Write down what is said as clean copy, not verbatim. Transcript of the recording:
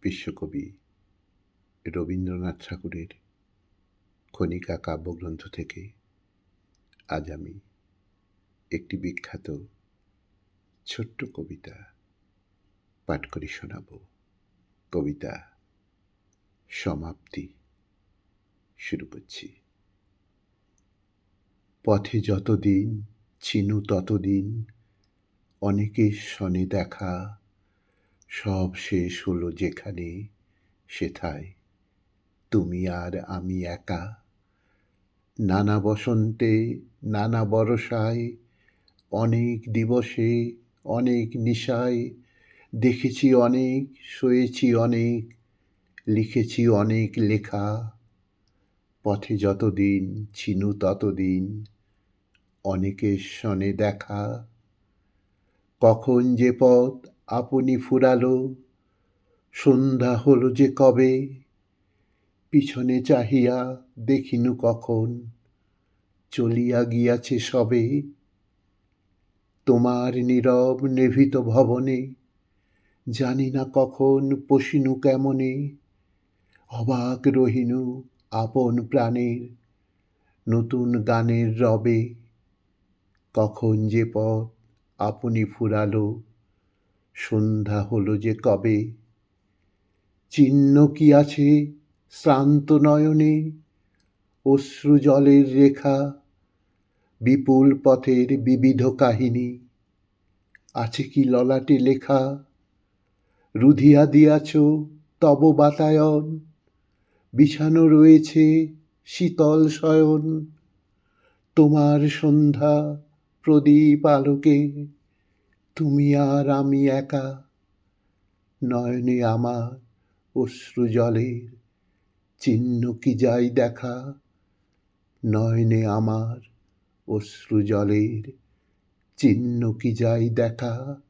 বিশ্বকবি রবীন্দ্রনাথ ঠাকুরের খনিকা কাব্যগ্রন্থ থেকে আজ আমি একটি বিখ্যাত ছোট্ট কবিতা পাঠ করে শোনাব। কবিতা সমাপ্তি। শুরু করছি। পথে যতদিন চিনু ততদিন অনেকের সনে দেখা, সব শেষ হলো যেখানে সেথায় তুমি আর আমি একা। নানা বসন্তে নানা বরষায় অনেক দিবসে অনেক নিশায় দেখেছি অনেক, সয়েছি অনেক, লিখেছি অনেক লেখা। পথে যতদিন চিনু ততদিন অনেকের সনে দেখা। কখন যে পথ আপনি ফুরালো, সন্ধ্যা হলো যে কবে, পিছনে চাহিয়া দেখিনু কখন চলিয়া গিয়াছে সবে। তোমার নীরব নিভৃত ভবনে জানি না কখন পশিনু কেমনে, অবাক রহিনু আপন প্রাণের নতুন গানের রবে। কখন যে পথ আপনি ফুরালো, সন্ধ্যা হলো যে কবে, চিহ্ন কি আছে শ্রান্ত নয়নে, অশ্রু জলের রেখা, বিপুল পথের বিবিধ কাহিনী আছে কি ললাটে লেখা। রুধিয়া দিয়াছ তব বাতায়ন, বিছানো রয়েছে শীতল শয়ন। তোমার সন্ধ্যা প্রদীপ আলোকে তুমি আর আমি একা। নয়নে আমার অশ্রু জলের চিহ্ন কি যাই দেখা, নয়নে আমার অশ্রু জলের চিহ্ন কি যাই দেখা।